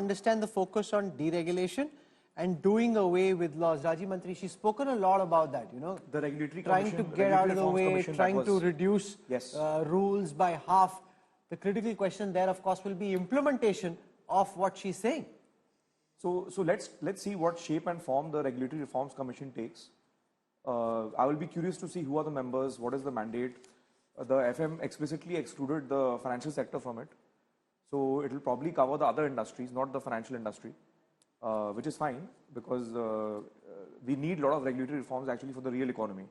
understand the focus on deregulation and doing away with laws. Raji Mantri, she's spoken a lot about that, you know. The regulatory trying to get out of the way, trying to reduce rules by half. The critical question there, of course, will be implementation of what she's saying. So let's see what shape and form the Regulatory Reforms Commission takes. I will be curious to see who are the members, what is the mandate. The FM explicitly excluded the financial sector from it. So it will probably cover the other industries, not the financial industry, which is fine because we need a lot of regulatory reforms actually for the real economy.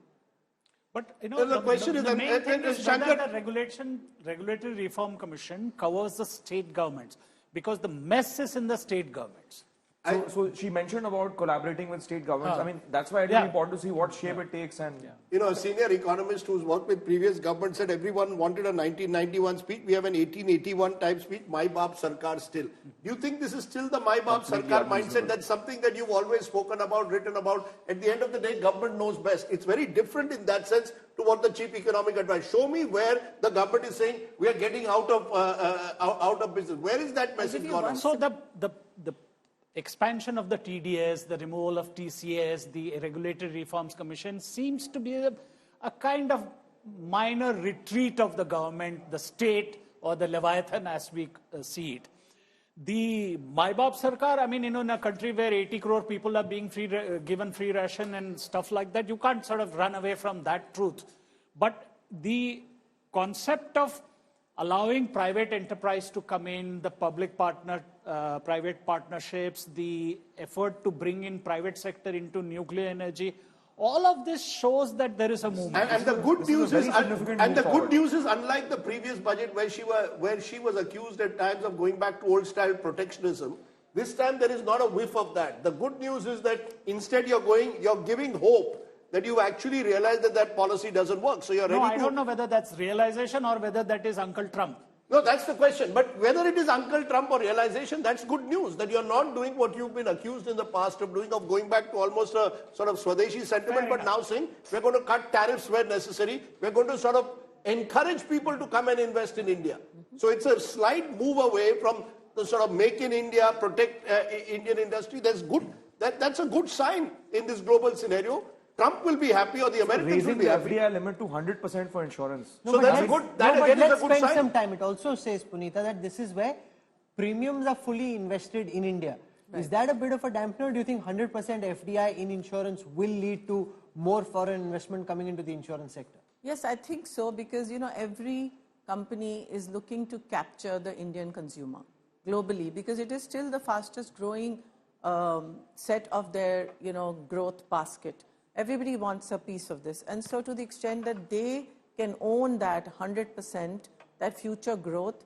But you know, the question is, the main thing is whether the Regulatory Reform Commission covers the state governments, because the mess is in the state governments. So she mentioned about collaborating with state governments. I mean, that's why it is important to see what shape it takes. And you know, a senior economist who's worked with previous government said everyone wanted a 1991 speech. We have an 1881 type speech. My Baap Sarkar still. Do you think this is still the My Baap Sarkar mindset? That's something that you've always spoken about, written about. At the end of the day, government knows best. It's very different in that sense to what the chief economic advice. Show me where the government is saying we are getting out of business. Where is that message gone? So the expansion of the TDS, the removal of TCS, the Regulatory Reforms Commission seems to be a kind of minor retreat of the government, the state, or the Leviathan as we see it. The My Baap Sarkar, I mean, you know, in a country where 80 crore people are being given free ration and stuff like that, you can't sort of run away from that truth. But the concept of allowing private enterprise to come in, the private partnerships, the effort to bring in private sector into nuclear energy, all of this shows that there is a movement. And the good news is, good news is, unlike the previous budget where she was accused at times of going back to old style protectionism, this time there is not a whiff of that. The good news is that instead you're giving hope that you actually realize that policy doesn't work. So you're ready I don't know whether that's realization or whether that is Uncle Trump. No, that's the question. But whether it is Uncle Trump or realization, that's good news, that you're not doing what you've been accused in the past of doing, of going back to almost a sort of Swadeshi sentiment, but now saying we're going to cut tariffs where necessary. We're going to sort of encourage people to come and invest in India. So it's a slight move away from the sort of make in India, protect Indian industry. That's a good sign in this global scenario. Trump will be happy or the Americans will be happy. Raising the FDI limit to 100% for insurance. No, so that's good. That again is a good sign. Let's spend some time. It also says, Punita, that this is where premiums are fully invested in India. Right. Is that a bit of a dampener? Do you think 100% FDI in insurance will lead to more foreign investment coming into the insurance sector? Yes, I think so, because, you know, every company is looking to capture the Indian consumer globally, because it is still the fastest growing set of their, you know, growth basket. Everybody wants a piece of this. And so to the extent that they can own that 100%, that future growth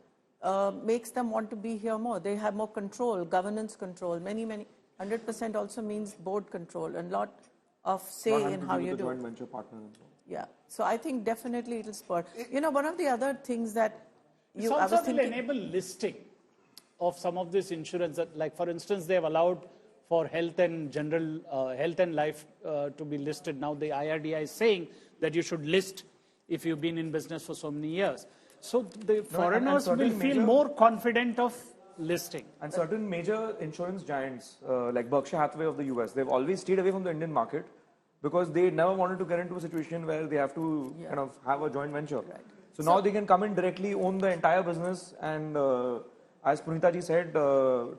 makes them want to be here more. They have more control, governance control, many. 100% also means board control and a lot of say in how you do it. Venture partner. Yeah. So I think definitely it will spur. You know, one of the other things that it also will enable listing of some of this insurance. Like, for instance, they have allowed for health and general health and life to be listed. Now the IRDA is saying that you should list if you've been in business for so many years. So the foreigners will feel more confident of listing. And certain major insurance giants like Berkshire Hathaway of the US, they've always stayed away from the Indian market because they never wanted to get into a situation where they have to kind of have a joint venture. Right. So now they can come in directly, own the entire business, and as Punita ji said,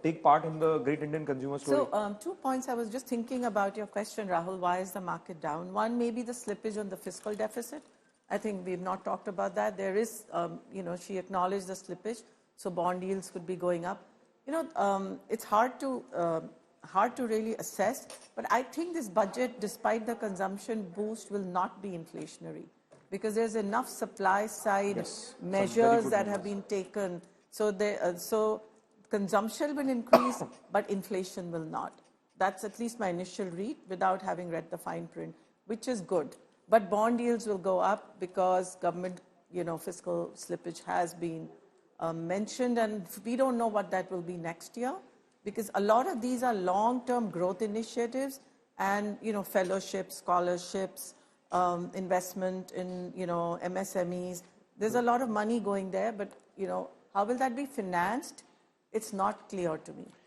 take part in the great Indian consumer story. So 2 points. I was just thinking about your question, Rahul. Why is the market down? One, maybe the slippage on the fiscal deficit. I think we've not talked about that. There is, you know, she acknowledged the slippage, so bond yields could be going up. You know, it's hard to really assess, but I think this budget, despite the consumption boost, will not be inflationary because there's enough supply side measures that have been taken. So consumption will increase, but inflation will not. That's at least my initial read without having read the fine print, which is good. But bond yields will go up because government, you know, fiscal slippage has been mentioned, and we don't know what that will be next year because a lot of these are long-term growth initiatives and, you know, fellowships, scholarships, investment in, you know, MSMEs. There's a lot of money going there, but, you know, how will that be financed? It's not clear to me.